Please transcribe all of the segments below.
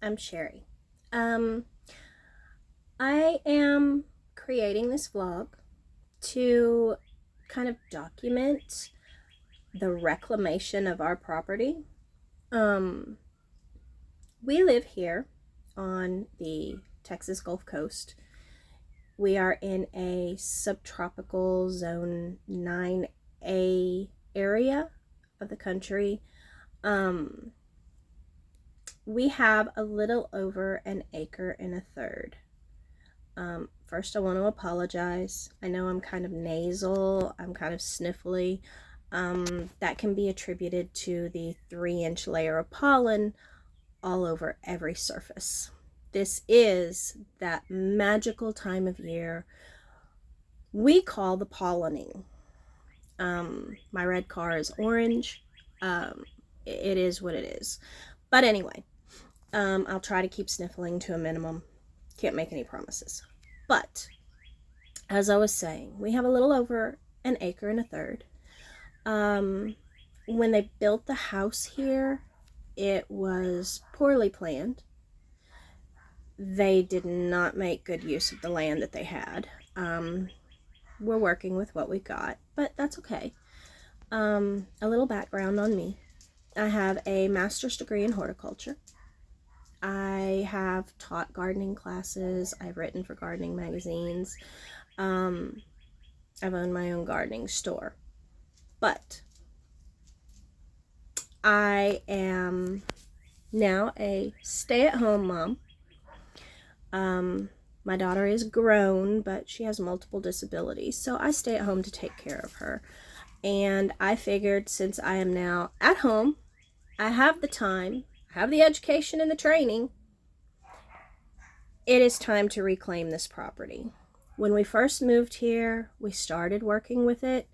I'm Sherry. Um, I am creating this vlog to kind of document the reclamation of our property. Um, we live here on the Texas Gulf Coast. We are in a subtropical zone 9A area of the country. Um, we have a little over an acre and a third. First, I want to apologize. I know I'm kind of nasal, I'm kind of sniffly. That can be attributed to the 3-inch layer of pollen all over every surface. This is that magical time of year we call the pollinating. My red car is orange. It is what it is. But anyway, I'll try to keep sniffling to a minimum. Can't make any promises. But as I was saying, we have a little over an acre and a third. When they built the house here, it was poorly planned. They did not make good use of the land that they had. We're working with what we got, but that's okay. A little background on me. I have a master's degree in horticulture. I have taught gardening classes. I've written for gardening magazines. I've owned my own gardening store. But I am now a stay-at-home mom. My daughter is grown, but she has multiple disabilities, so I stay at home to take care of her. And I figured since I am now at home, I have the time, I have the education and the training, it is time to reclaim this property. When we first moved here, we started working with it,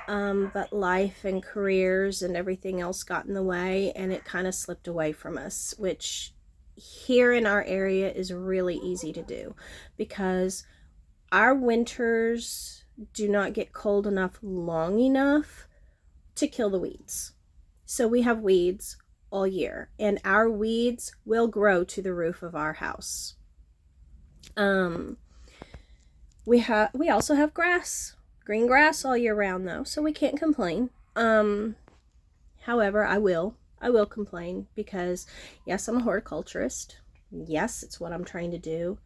but life and careers and everything else got in the way, and it kind of slipped away from us, which here in our area is really easy to do because our winters do not get cold enough long enough to kill the weeds. So we have weeds all year, and our weeds will grow to the roof of our house. We also have grass, green grass all year round though, so we can't complain. However, I will complain because yes, I'm a horticulturist. Yes, it's what I'm trying to do.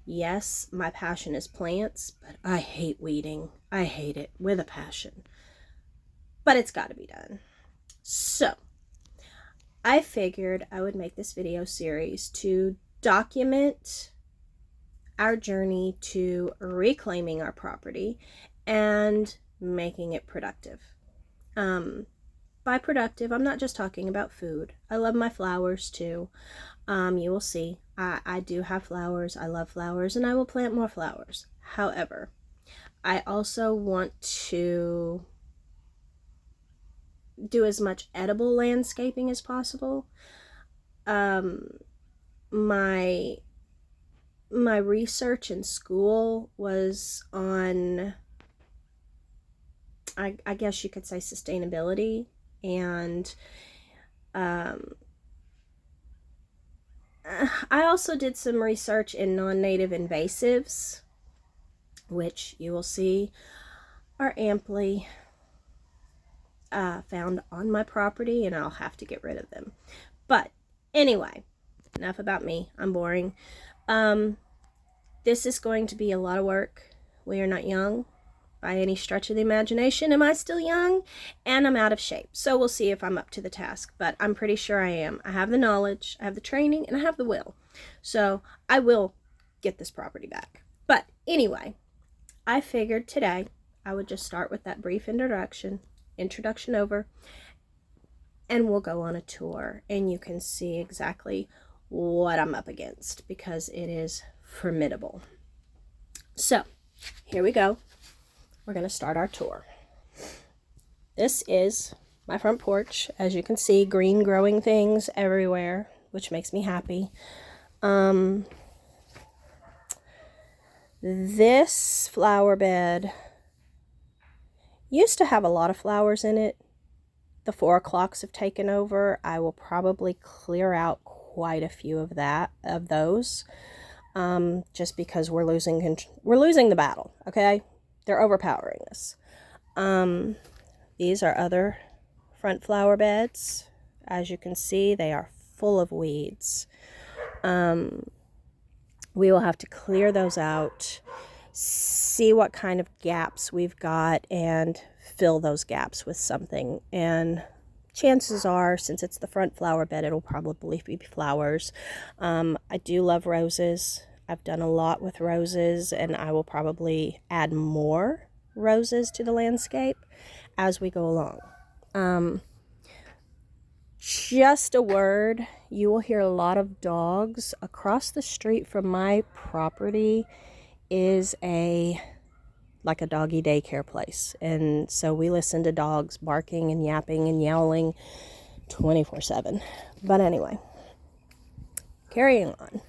Yes, my passion is plants, but I hate weeding. I hate it with a passion. But it's got to be done. So, I figured I would make this video series to document our journey to reclaiming our property and making it productive. By productive, I'm not just talking about food. I love my flowers too. You will see, I do have flowers. I love flowers, and I will plant more flowers. However, I also want to do as much edible landscaping as possible. My research in school was on, I guess you could say, sustainability, and I also did some research in non-native invasives, which you will see are amply found on my property, and I'll have to get rid of them. But anyway, enough about me. I'm boring. This is going to be a lot of work. We are not young by any stretch of the imagination. Am I still young? And I'm out of shape. So we'll see if I'm up to the task, but I'm pretty sure I am. I have the knowledge, I have the training, and I have the will. So I will get this property back. But anyway, I figured today I would just start with that brief introduction over, and we'll go on a tour, and you can see exactly what I'm up against because it is formidable. So here we go. We're going to start our tour. This is my front porch. As you can see, green growing things everywhere, which makes me happy. This flower bed used to have a lot of flowers in it. The 4 o'clocks have taken over. I will probably clear out quite a few of those, just because we're losing the battle. Okay, they're overpowering us. These are other front flower beds. As you can see, they are full of weeds. We will have to clear those out, see what kind of gaps we've got, and fill those gaps with something. And chances are, since it's the front flower bed, it'll probably be flowers. I do love roses. I've done a lot with roses, and I will probably add more roses to the landscape as we go along. Just a word, you will hear a lot of dogs. Across the street from my property is like a doggy daycare place, and so we listen to dogs barking and yapping and yowling 24/7. But anyway, carrying on.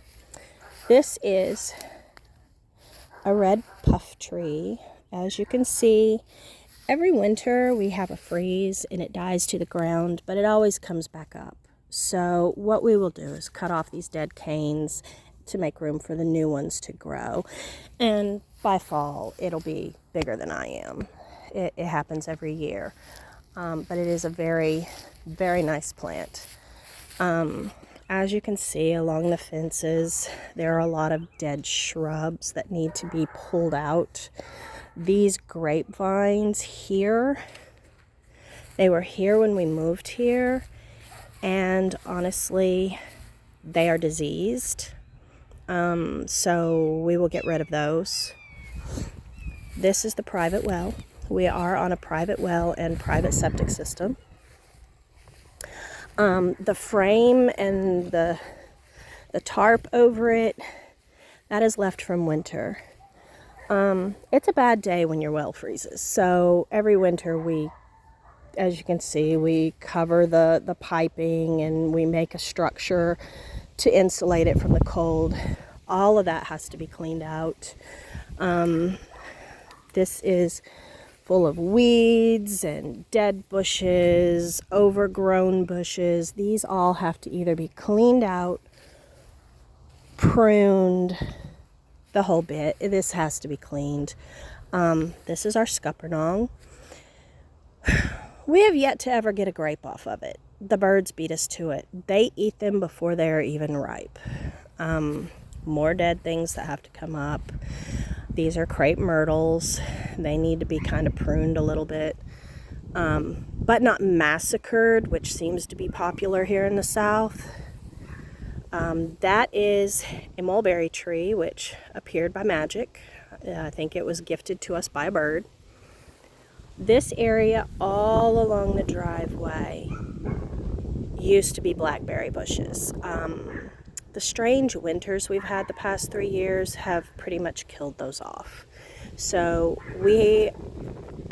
This is a red puff tree. As you can see, every winter we have a freeze and it dies to the ground, but it always comes back up. So what we will do is cut off these dead canes to make room for the new ones to grow. And by fall, it'll be bigger than I am. It happens every year. But it is a very, very nice plant. As you can see along the fences, there are a lot of dead shrubs that need to be pulled out. These grapevines here, they were here when we moved here, and honestly, they are diseased. So we will get rid of those. This is the private well. We are on a private well and private septic system. The frame and the tarp over it, that is left from winter. It's a bad day when your well freezes. So every winter as you can see, we cover the piping and we make a structure to insulate it from the cold. All of that has to be cleaned out. This is full of weeds and dead bushes, overgrown bushes. These all have to either be cleaned out, pruned, the whole bit. This has to be cleaned. This is our scuppernong. We have yet to ever get a grape off of it. The birds beat us to it. They eat them before they're even ripe. More dead things that have to come up. These are crepe myrtles. They need to be kind of pruned a little bit, but not massacred, which seems to be popular here in the South. That is a mulberry tree, which appeared by magic. I think it was gifted to us by a bird. This area all along the driveway used to be blackberry bushes. The strange winters we've had the past 3 years have pretty much killed those off. So we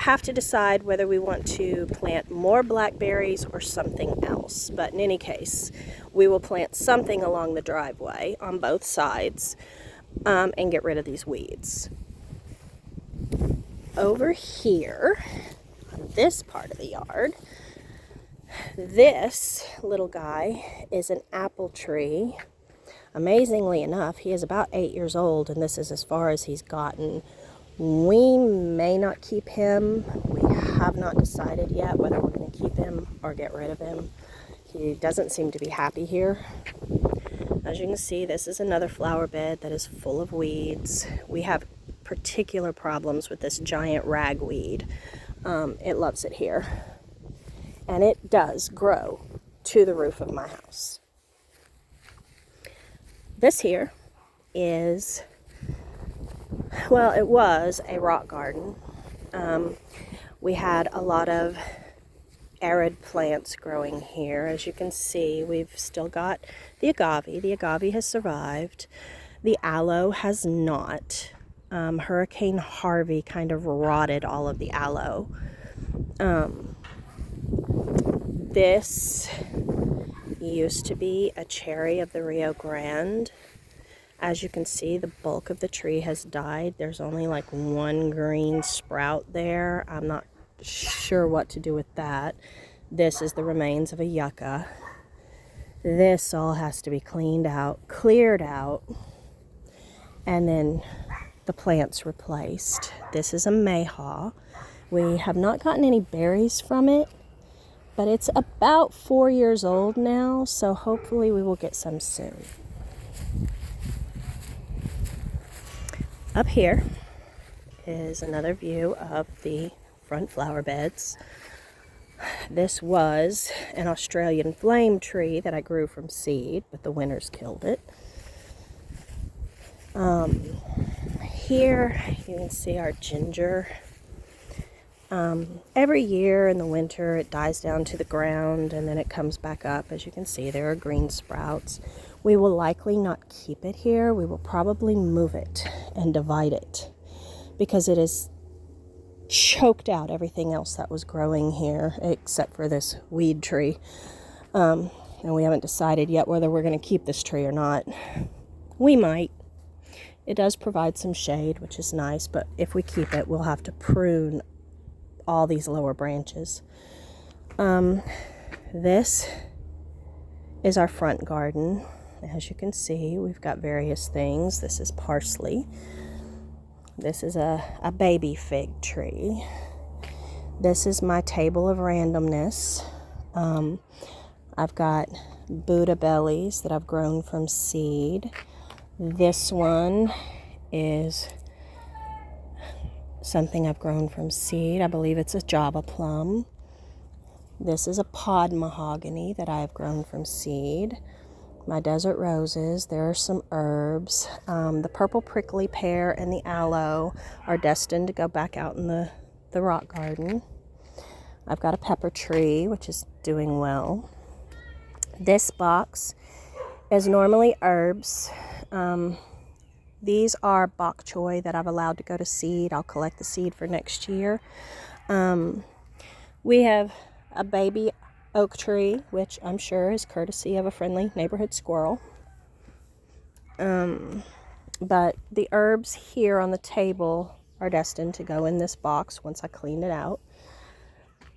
have to decide whether we want to plant more blackberries or something else. But in any case, we will plant something along the driveway on both sides, and get rid of these weeds. Over here, on this part of the yard, this little guy is an apple tree. Amazingly enough, he is about 8 years old, and this is as far as he's gotten. We may not keep him. We have not decided yet whether we're going to keep him or get rid of him. He doesn't seem to be happy here. As you can see, this is another flower bed that is full of weeds. We have particular problems with this giant ragweed. It loves it here. And it does grow to the roof of my house. This here is, well, it was a rock garden. We had a lot of arid plants growing here. As you can see, we've still got the agave. The agave has survived. The aloe has not. Hurricane Harvey kind of rotted all of the aloe. This used to be a cherry of the Rio Grande. As you can see, the bulk of the tree has died. There's only like one green sprout there. I'm not sure what to do with that. This is the remains of a yucca. This all has to be cleaned out, cleared out, and then the plants replaced. This is a mayhaw. We have not gotten any berries from it, but it's about 4 years old now, so hopefully we will get some soon. Up here is another view of the front flower beds. This was an Australian flame tree that I grew from seed, but the winters killed it. Here you can see our ginger. Every year in the winter it dies down to the ground and then it comes back up. As you can see, there are green sprouts. We will likely not keep it here. We will probably move it and divide it because it is choked out everything else that was growing here except for this weed tree. And we haven't decided yet whether we're going to keep this tree or not. We might. It does provide some shade, which is nice, but if we keep it, we'll have to prune all these lower branches. This is our front garden. As you can see, we've got various things. This is parsley. This is a baby fig tree. This is my table of randomness. I've got Buddha bellies that I've grown from seed. This one is something I've grown from seed. I believe it's a Java plum. This is a pod mahogany that I have grown from seed. My desert roses. There are some herbs. The purple prickly pear and the aloe are destined to go back out in the rock garden. I've got a pepper tree, which is doing well. This box is normally herbs. These are bok choy that I've allowed to go to seed. I'll collect the seed for next year. We have a baby oak tree, which I'm sure is courtesy of a friendly neighborhood squirrel. But the herbs here on the table are destined to go in this box once I clean it out.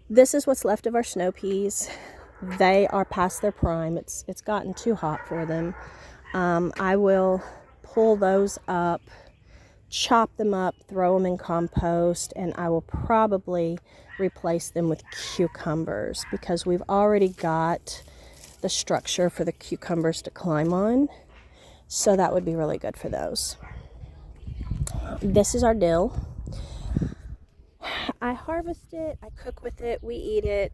This is what's left of our snow peas. They are past their prime. It's gotten too hot for them. I will pull those up, chop them up, throw them in compost, and I will probably replace them with cucumbers because we've already got the structure for the cucumbers to climb on. So that would be really good for those. This is our dill. I harvest it, I cook with it, we eat it,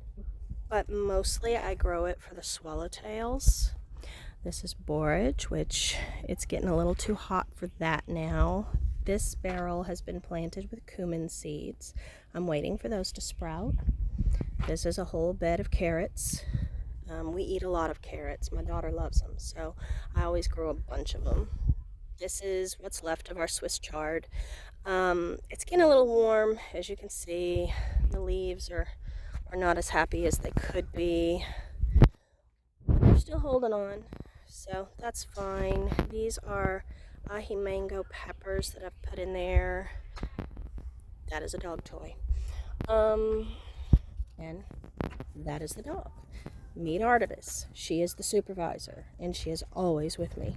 but mostly I grow it for the swallowtails. This is borage, which it's getting a little too hot for that now. This barrel has been planted with cumin seeds. I'm waiting for those to sprout. This is a whole bed of carrots. We eat a lot of carrots. My daughter loves them, so I always grow a bunch of them. This is what's left of our Swiss chard. It's getting a little warm, as you can see. The leaves are not as happy as they could be. But they're still holding on, so that's fine. These are ahi mango peppers that I've put in there. That is a dog toy. And that is the dog. Meet Artemis. She is the supervisor, and she is always with me.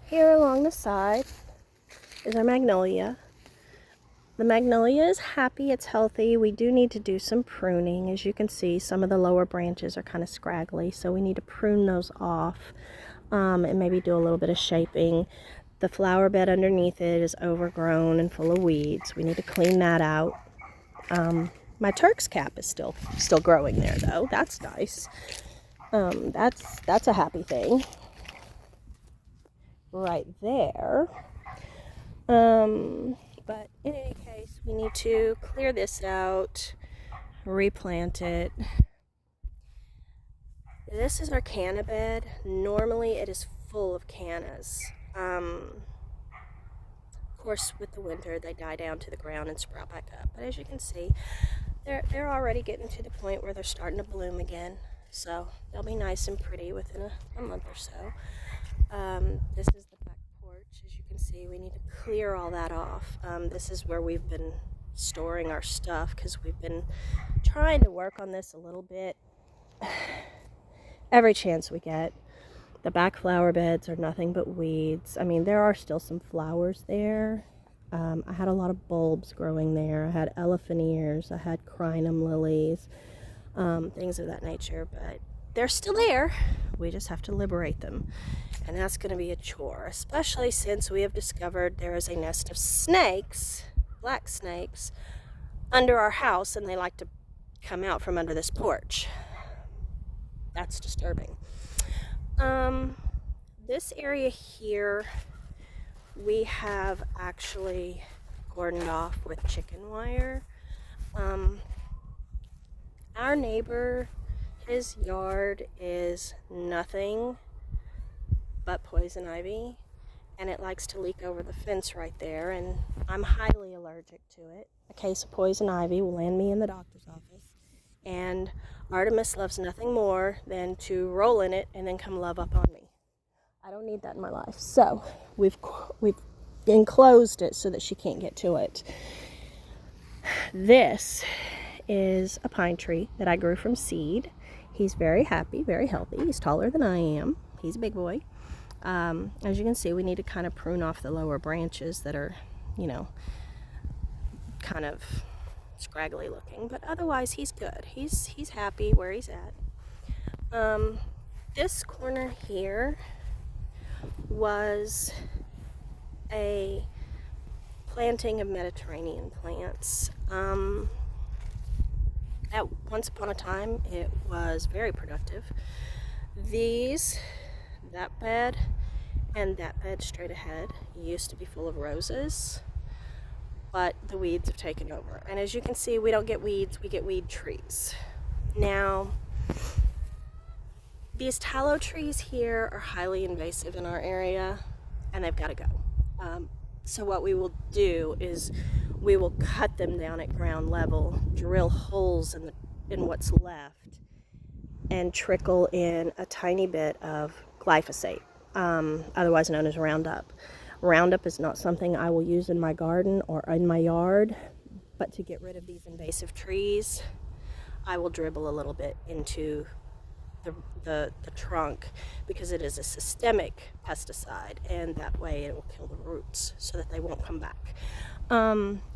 Here along the side is our magnolia. The magnolia is happy, it's healthy. We do need to do some pruning. As you can see, some of the lower branches are kind of scraggly, so we need to prune those off and maybe do a little bit of shaping. The flower bed underneath it is overgrown and full of weeds. We need to clean that out. My Turk's cap is still growing there, though. That's nice. That's a happy thing. Right there. But in any case, we need to clear this out, replant it. This is our canna bed. Normally it is full of cannas. Of course, with the winter, they die down to the ground and sprout back up. But as you can see, they're already getting to the point where they're starting to bloom again. So they'll be nice and pretty within a month or so. This is the back porch. As you can see, we need to clear all that off. This is where we've been storing our stuff because we've been trying to work on this a little bit. every chance we get. The back flower beds are nothing but weeds. I mean, there are still some flowers there. I had a lot of bulbs growing there. I had elephant ears, I had crinum lilies, things of that nature, but they're still there. We just have to liberate them, and that's going to be a chore, especially since we have discovered there is a nest of snakes, black snakes, under our house, and they like to come out from under this porch. That's disturbing. This area here, we have actually cordoned off with chicken wire. Our neighbor, his yard is nothing but poison ivy, and it likes to leak over the fence right there, and I'm highly allergic to it. A case of poison ivy will land me in the doctor's office, and Artemis loves nothing more than to roll in it and then come love up on me. I don't need that in my life, so we've enclosed it so that she can't get to it. This is a pine tree that I grew from seed. He's very happy, very healthy. He's taller than I am. He's a big boy. As you can see, we need to kind of prune off the lower branches that are, kind of scraggly looking, but otherwise he's good. He's happy where he's at. This corner here was a planting of Mediterranean plants. At once upon a time, it was very productive. That bed and that bed straight ahead used to be full of roses, but the weeds have taken over. And as you can see, we don't get weeds, we get weed trees. Now, these tallow trees here are highly invasive in our area, and they've got to go. So what we will do is we will cut them down at ground level, drill holes in what's left, and trickle in a tiny bit of glyphosate, otherwise known as Roundup. Roundup is not something I will use in my garden or in my yard, but to get rid of these invasive trees, I will dribble a little bit into the trunk, because it is a systemic pesticide, and that way it will kill the roots so that they won't come back.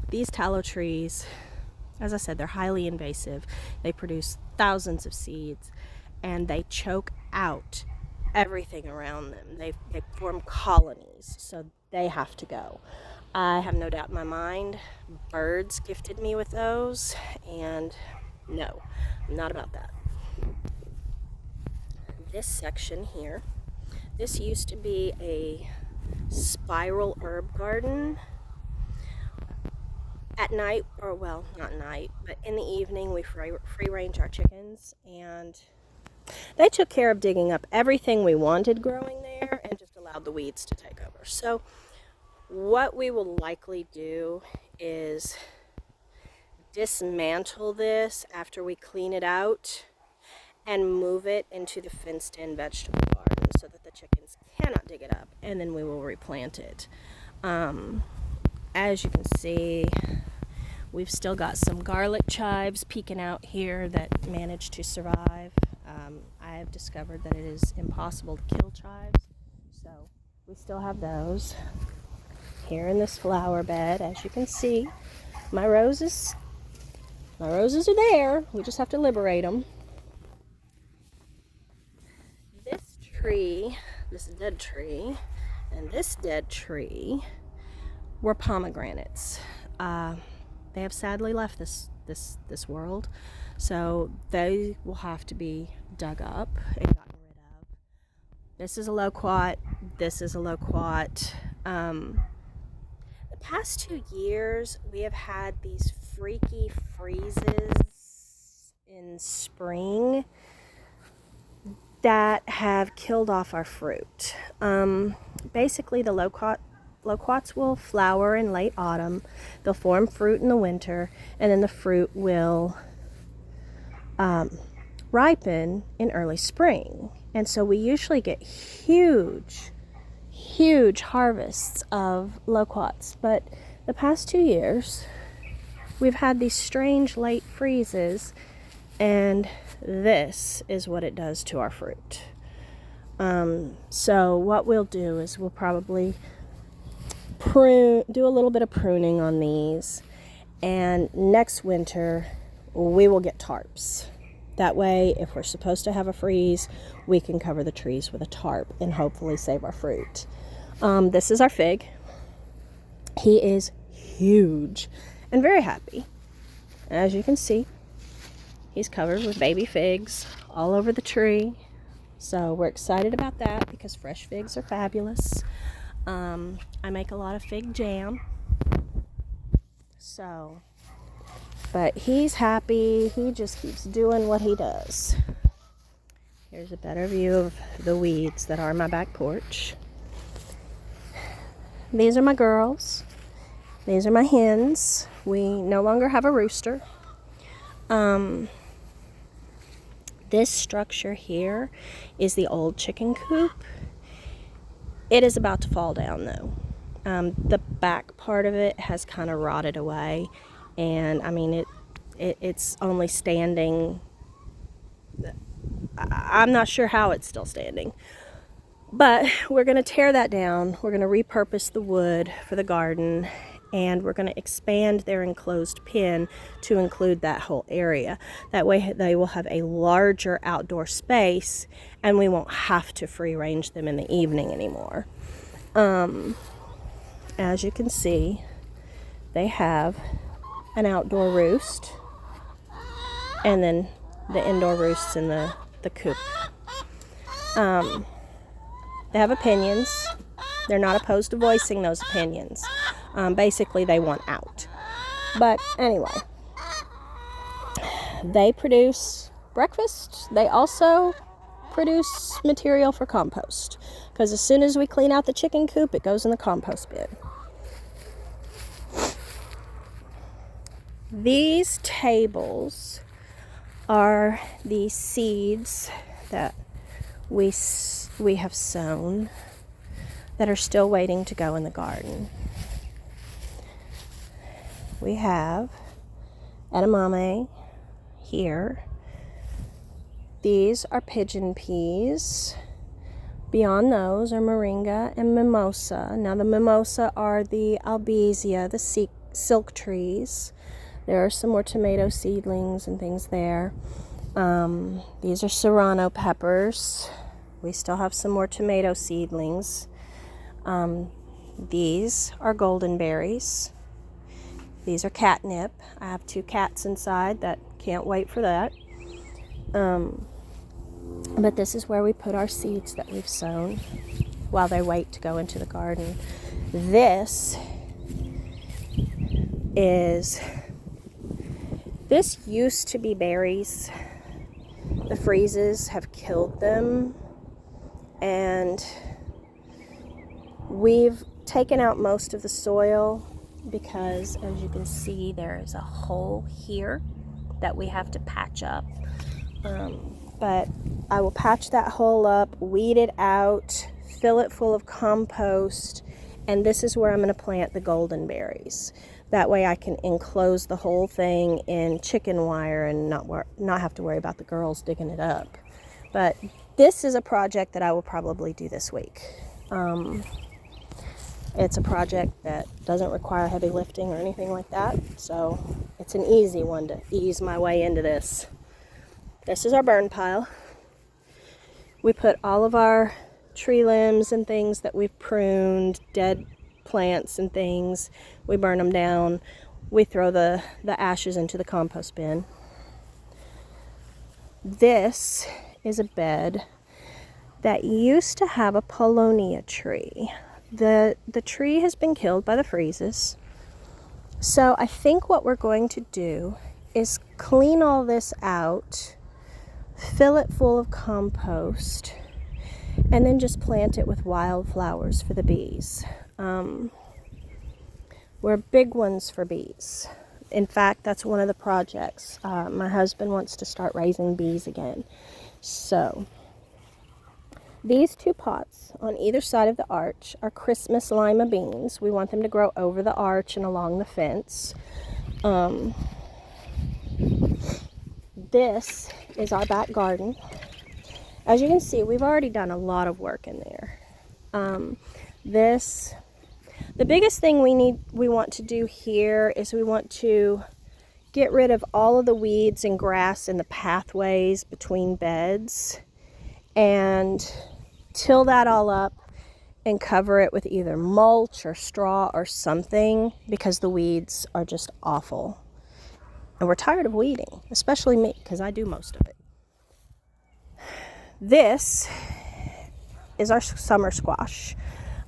These tallow trees, as I said, they're highly invasive. They produce thousands of seeds, and they choke out everything around them. They form colonies, so they have to go. I have no doubt in my mind, birds gifted me with those, and no, I'm not about that. This section here, this used to be a spiral herb garden. At night, or well, not night, but in the evening, we free range our chickens, and they took care of digging up everything we wanted growing there and just allowed the weeds to take over. So what we will likely do is dismantle this after we clean it out and move it into the fenced-in vegetable garden so that the chickens cannot dig it up, and then we will replant it. As you can see, we've still got some garlic chives peeking out here that managed to survive. I have discovered that it is impossible to kill chives, so we still have those. Here in this flower bed, as you can see, my roses are there. We just have to liberate them. This dead tree, and this dead tree were pomegranates. They have sadly left this world, so they will have to be dug up and gotten rid of. This is a loquat. This is a loquat. The past 2 years, we have had these freaky freezes in spring that have killed off our fruit. Basically, the loquats will flower in late autumn. They'll form fruit in the winter, and then the fruit will ripen in early spring. And so we usually get huge harvests of loquats. But the past 2 years, we've had these strange late freezes, and this is what it does to our fruit. So what we'll do is we'll probably do a little bit of pruning on these, and next winter we will get tarps. That way, if we're supposed to have a freeze, we can cover the trees with a tarp and hopefully save our fruit. This is our fig. He is huge and very happy. As you can see, he's covered with baby figs all over the tree. So we're excited about that because fresh figs are fabulous. I make a lot of fig jam. But he's happy. He just keeps doing what he does. Here's a better view of the weeds that are my back porch. These are my girls. These are my hens. We no longer have a rooster. This structure here is the old chicken coop. It is about to fall down though. The back part of it has kind of rotted away, and I mean it's only standing. I'm not sure how it's still standing, but we're going to tear that down. We're going to repurpose the wood for the garden, and we're going to expand their enclosed pen to include that whole area. That way they will have a larger outdoor space, and we won't have to free range them in the evening anymore. As you can see, they have an outdoor roost, and then the indoor roosts in the coop. They have opinions. They're not opposed to voicing those opinions. Basically, they want out. But anyway, they produce breakfast. They also produce material for compost, because as soon as we clean out the chicken coop, it goes in the compost bin. These tables are the seeds that we have sown that are still waiting to go in the garden. We have edamame here. These are pigeon peas. Beyond those are moringa and mimosa. Now the mimosa are the albizia, the silk trees. There are some more tomato seedlings and things there. These are serrano peppers. We still have some more tomato seedlings. These are golden berries. These are catnip. I have 2 cats inside that can't wait for that. But this is where we put our seeds that we've sown while they wait to go into the garden. This used to be berries. The freezes have killed them, and we've taken out most of the soil because, as you can see, there is a hole here that we have to patch up. But I will patch that hole up, weed it out, fill it full of compost, and this is where I'm going to plant the golden berries. That way I can enclose the whole thing in chicken wire and not have to worry about the girls digging it up. But this is a project that I will probably do this week. It's a project that doesn't require heavy lifting or anything like that, so it's an easy one to ease my way into this. This is our burn pile. We put all of our tree limbs and things that we've pruned, dead plants and things, we burn them down. We throw the ashes into the compost bin. This is a bed that used to have a paulownia tree. The tree has been killed by the freezes. So I think what we're going to do is clean all this out, fill it full of compost, and then just plant it with wildflowers for the bees. We're big ones for bees. In fact, that's one of the projects. My husband wants to start raising bees again. So these 2 pots on either side of the arch are Christmas lima beans. We want them to grow over the arch and along the fence. This is our back garden. As you can see, we've already done a lot of work in there. The biggest thing we want to do here is we want to get rid of all of the weeds and grass in the pathways between beds and till that all up and cover it with either mulch or straw or something, because the weeds are just awful. And we're tired of weeding, especially me, because I do most of it. This is our summer squash.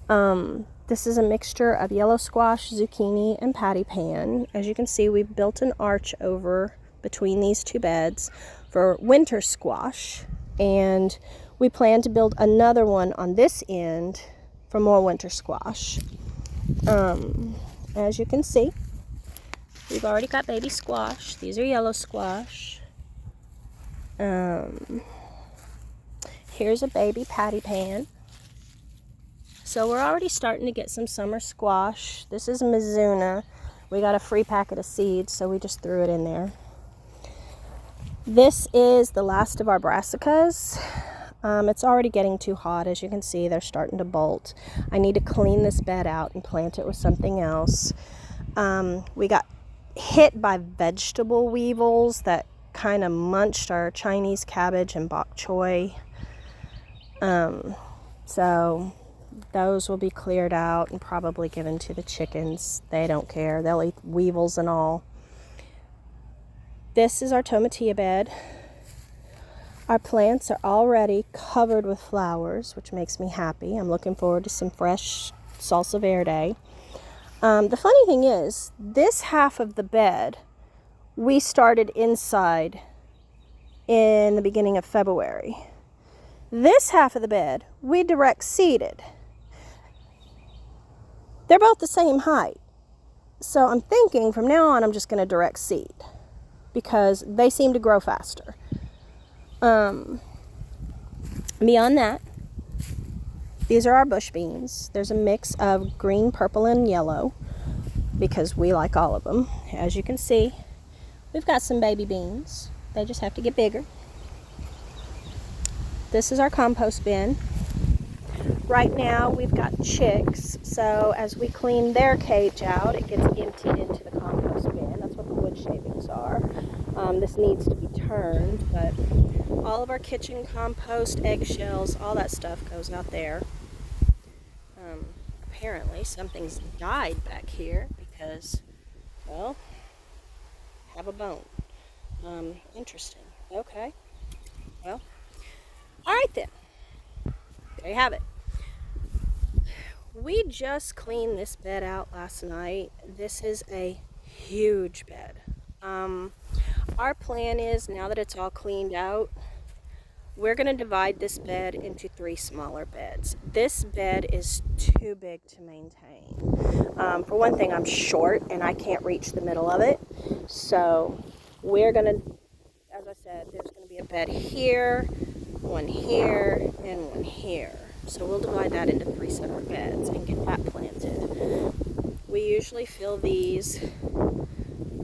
This is a mixture of yellow squash, zucchini, and patty pan. As you can see, we've built an arch over between these two beds for winter squash, and we plan to build another one on this end for more winter squash. As you can see, we've already got baby squash. These are yellow squash. Here's a baby patty pan. So we're already starting to get some summer squash. This is Mizuna. We got a free packet of seeds, so we just threw it in there. This is the last of our brassicas. It's already getting too hot. As you can see, they're starting to bolt. I need to clean this bed out and plant it with something else. We got hit by vegetable weevils that kind of munched our Chinese cabbage and bok choy. So those will be cleared out and probably given to the chickens. They don't care. They'll eat weevils and all. This is our tomatillo bed. Our plants are already covered with flowers, which makes me happy. I'm looking forward to some fresh salsa verde. The funny thing is, this half of the bed we started inside in the beginning of February. This half of the bed we direct seeded. They're both the same height. So I'm thinking from now on I'm just going to direct seed because they seem to grow faster. Beyond that, these are our bush beans. There's a mix of green, purple, and yellow because we like all of them. As you can see, we've got some baby beans. They just have to get bigger. This is our compost bin. Right now we've got chicks, so as we clean their cage out, it gets emptied into the compost bin. That's what the wood shavings are. This needs to be turned, but all of our kitchen compost, eggshells, all that stuff goes out there. Apparently something's died back here because, well, have a bone. Interesting. Okay. Well, all right then. There you have it. We just cleaned this bed out last night. This is a huge bed. Our plan is, now that it's all cleaned out, we're going to divide this bed into 3 smaller beds. This bed is too big to maintain. For one thing, I'm short and I can't reach the middle of it. So we're going to, as I said, there's going to be a bed here, one here, and one here. So we'll divide that into 3 separate beds and get that planted. We usually fill these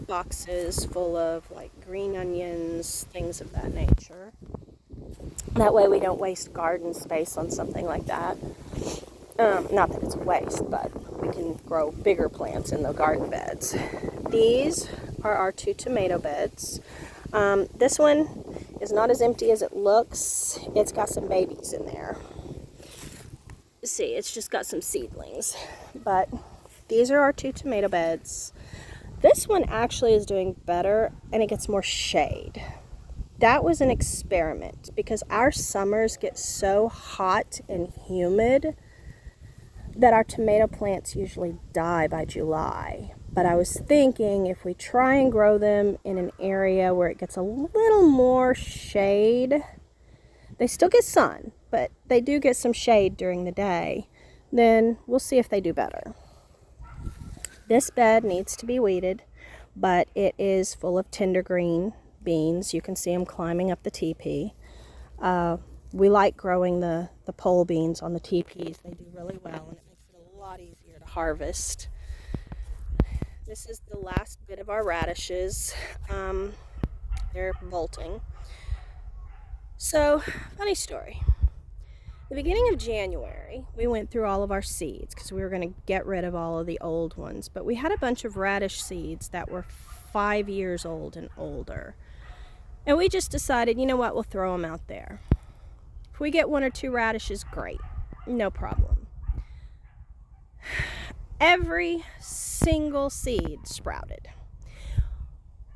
boxes full of like green onions, things of that nature. That way we don't waste garden space on something like that. Not that it's a waste, but we can grow bigger plants in the garden beds. These are our 2 tomato beds. This one is not as empty as it looks. It's got some babies in there. See, it's just got some seedlings. But these are our 2 tomato beds. This one actually is doing better and it gets more shade. That was an experiment because our summers get so hot and humid that our tomato plants usually die by July. But I was thinking if we try and grow them in an area where it gets a little more shade, they still get sun, but they do get some shade during the day, then we'll see if they do better. This bed needs to be weeded, but it is full of tender green beans. You can see them climbing up the teepee. We like growing the pole beans on the teepees. They do really well, and it makes it a lot easier to harvest. This is the last bit of our radishes. They're bolting. So, funny story. The beginning of January, we went through all of our seeds because we were going to get rid of all of the old ones. But we had a bunch of radish seeds that were 5 years old and older. And we just decided, you know what, we'll throw them out there. If we get 1 or 2 radishes, great. No problem. Every single seed sprouted.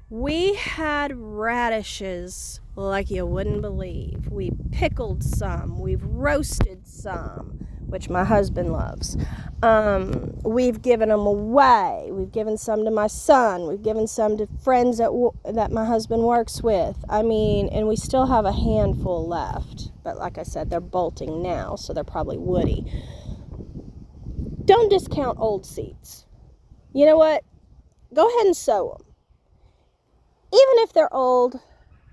We had radishes like you wouldn't believe. We pickled some. We've roasted some, which my husband loves. We've given them away. We've given some to my son. We've given some to friends that my husband works with. I mean, and we still have a handful left. But like I said, they're bolting now, so they're probably woody. Don't discount old seeds. You know what? Go ahead and sow them. Even if they're old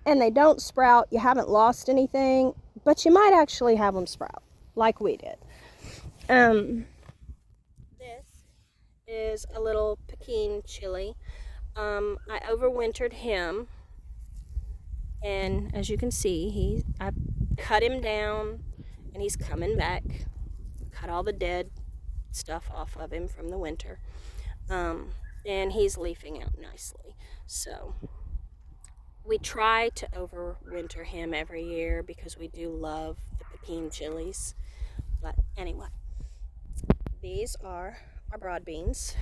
and they don't sprout, you haven't lost anything, but you might actually have them sprout, like we did. This is a little Pekin chili. I overwintered him, and as you can see, I cut him down, and he's coming back. Cut all the dead stuff off of him from the winter, and he's leafing out nicely. So we try to overwinter him every year because we do love the Pekin chilies. But anyway, these are our broad beans.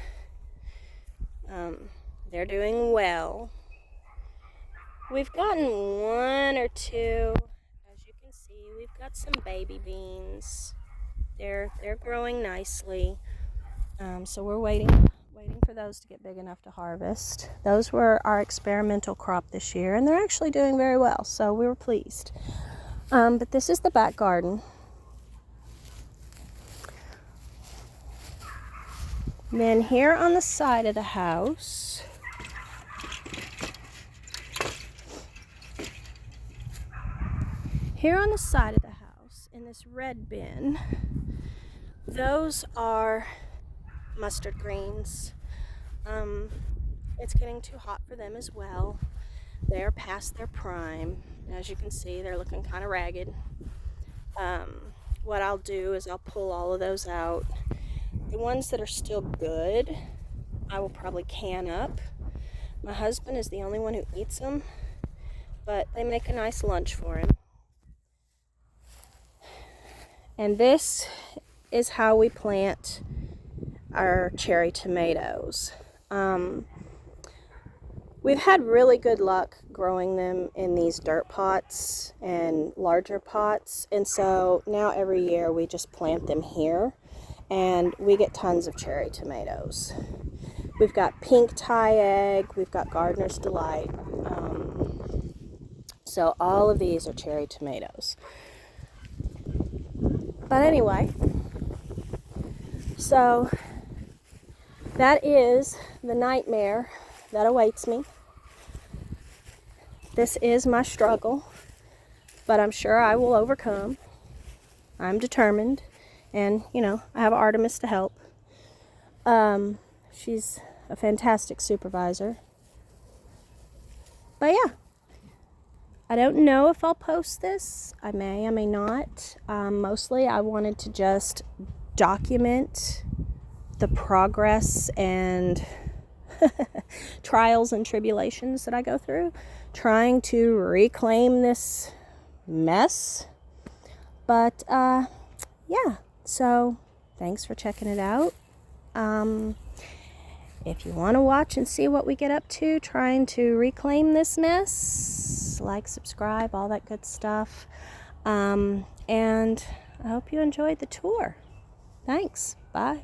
They're doing well. We've gotten 1 or 2. As you can see, we've got some baby beans. They're growing nicely. So we're waiting for those to get big enough to harvest. Those were our experimental crop this year, and they're actually doing very well, so we were pleased. But this is the back garden. And then here on the side of the house, in this red bin, those are mustard greens. It's getting too hot for them as well. They're past their prime. As you can see, they're looking kind of ragged. What I'll do is I'll pull all of those out. The ones that are still good, I will probably can up. My husband is the only one who eats them, but they make a nice lunch for him. And this is how we plant our cherry tomatoes. We've had really good luck growing them in these dirt pots and larger pots, and so now every year we just plant them here and we get tons of cherry tomatoes. We've got pink Thai egg, we've got Gardener's Delight, so all of these are cherry tomatoes. But anyway, so that is the nightmare that awaits me. This is my struggle, but I'm sure I will overcome. I'm determined, and I have Artemis to help. She's a fantastic supervisor. But yeah, I don't know if I'll post this. I may not. Mostly I wanted to just document the progress and trials and tribulations that I go through, trying to reclaim this mess. But yeah, so thanks for checking it out. If you want to watch and see what we get up to trying to reclaim this mess, like, subscribe, all that good stuff. And I hope you enjoyed the tour. Thanks. Bye.